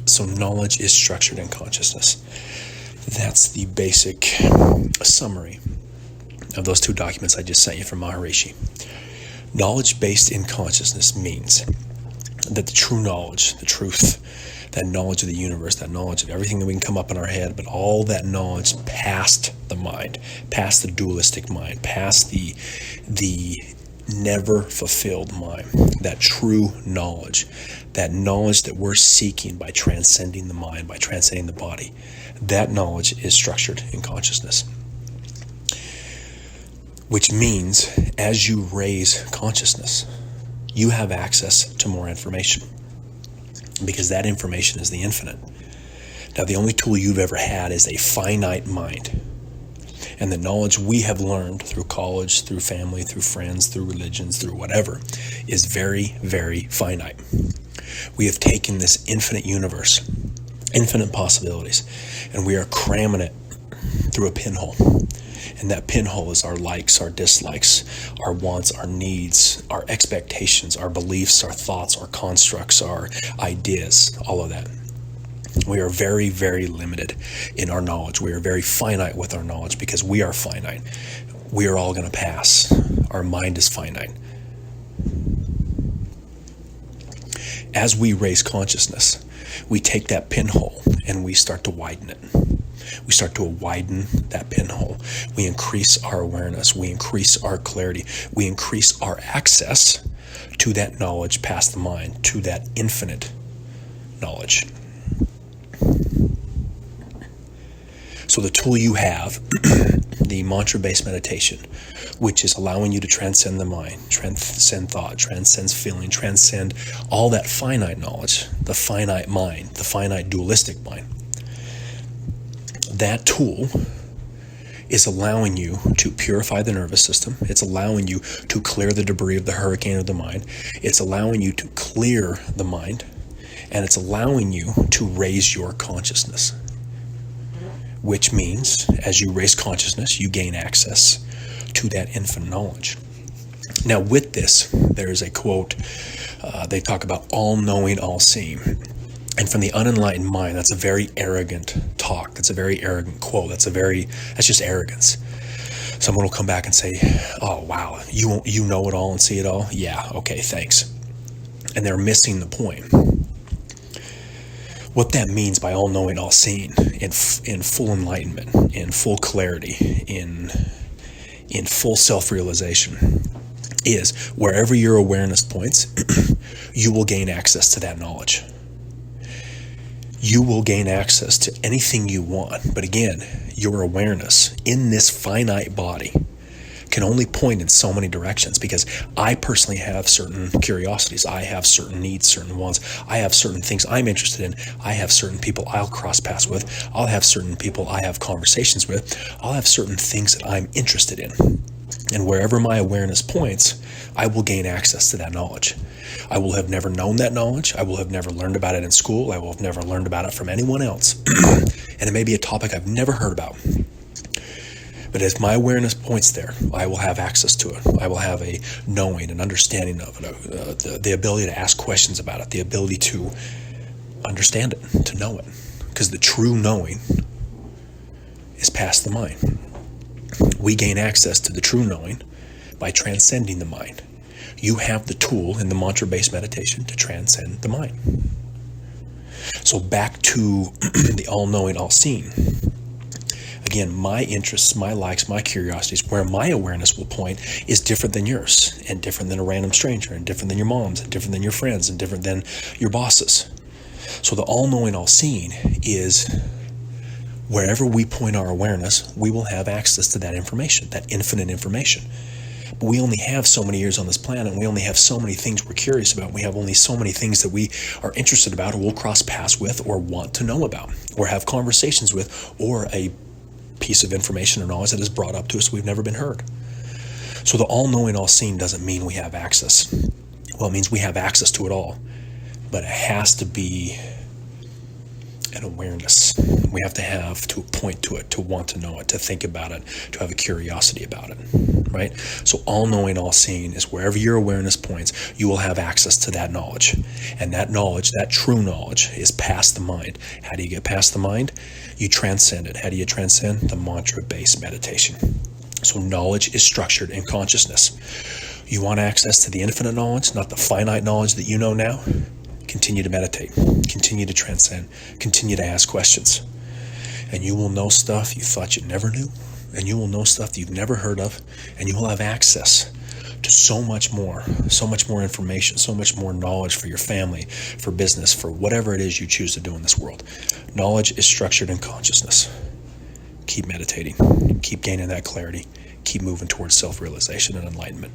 So knowledge is structured in consciousness. That's the basic summary of those two documents I just sent you from Maharishi. Knowledge based in consciousness means that the true knowledge, the truth, that knowledge of the universe, that knowledge of everything that we can come up in our head, but all that knowledge past the mind, past the dualistic mind, past the never fulfilled mind, that true knowledge, that knowledge that we're seeking by transcending the mind, by transcending the body, that knowledge is structured in consciousness. Which means as you raise consciousness, you have access to more information, because that information is the infinite. Now, the only tool you've ever had is a finite mind. And the knowledge we have learned through college, through family, through friends, through religions, through whatever, is very, very finite. We have taken this infinite universe, infinite possibilities, and we are cramming it through a pinhole. And that pinhole is our likes, our dislikes, our wants, our needs, our expectations, our beliefs, our thoughts, our constructs, our ideas, all of that. We are very, very limited in our knowledge. We are very finite with our knowledge because we are finite. We are all going to pass. Our mind is finite. As we raise consciousness, we take that pinhole and we start to widen it. We start to widen that pinhole. We increase our awareness. We increase our clarity. We increase our access to that knowledge past the mind, to that infinite knowledge. So the tool you have, the mantra-based meditation, which is allowing you to transcend the mind, transcend thought, transcend feeling, transcend all that finite knowledge, the finite mind, the finite dualistic mind. That tool is allowing you to purify the nervous system. It's allowing you to clear the debris of the hurricane of the mind. It's allowing you to clear the mind, and it's allowing you to raise your consciousness. Which means, as you raise consciousness, you gain access to that infinite knowledge. Now, with this, there is a quote. They talk about all-knowing, all-seeing. And from the unenlightened mind, that's a very arrogant talk. That's a very arrogant quote. That's just arrogance. Someone will come back and say, "Oh, wow, you know it all and see it all?" Yeah, okay, thanks. And they're missing the point. What that means by all-knowing, all-seeing, in full enlightenment, in full clarity, in full self-realization, is wherever your awareness points, you will gain access to that knowledge. You will gain access to anything you want. But again, your awareness in this finite body can only point in so many directions, because I personally have certain curiosities. I have certain needs, certain wants. I have certain things I'm interested in. I have certain people I'll cross paths with. I'll have certain people I have conversations with. I'll have certain things that I'm interested in. And wherever my awareness points, I will gain access to that knowledge. I will have never known that knowledge. I will have never learned about it in school. I will have never learned about it from anyone else. And it may be a topic I've never heard about. But as my awareness points there, I will have access to it. I will have a knowing, an understanding of it, the ability to ask questions about it, the ability to understand it, to know it. Because the true knowing is past the mind. We gain access to the true knowing by transcending the mind. You have the tool in the mantra-based meditation to transcend the mind. So back to the all-knowing, all-seeing. Again, my interests, my likes, my curiosities, where my awareness will point is different than yours, and different than a random stranger, and different than your mom's, and different than your friends, and different than your bosses. So the all-knowing, all-seeing is wherever we point our awareness, we will have access to that information, that infinite information. But we only have so many years on this planet, and we only have so many things we're curious about. We have only so many things that we are interested about, or will cross paths with, or want to know about, or have conversations with, or a piece of information or knowledge that is brought up to us we've never been heard. So the all-knowing, all-seeing doesn't mean we have access. Well, it means we have access to it all, but it has to be and awareness. We have to have to point to it, to want to know it, to think about it, to have a curiosity about it, right? So all-knowing, all-seeing is wherever your awareness points, you will have access to that knowledge. And that knowledge, that true knowledge, is past the mind. How do you get past the mind? You transcend it. How do you transcend? The mantra-based meditation. So knowledge is structured in consciousness. You want access to the infinite knowledge, not the finite knowledge that you know now? Continue to meditate, continue to transcend, continue to ask questions. And you will know stuff you thought you never knew, and you will know stuff you've never heard of, and you will have access to so much more information, so much more knowledge for your family, for business, for whatever it is you choose to do in this world. Knowledge is structured in consciousness. Keep meditating, keep gaining that clarity, keep moving towards self-realization and enlightenment.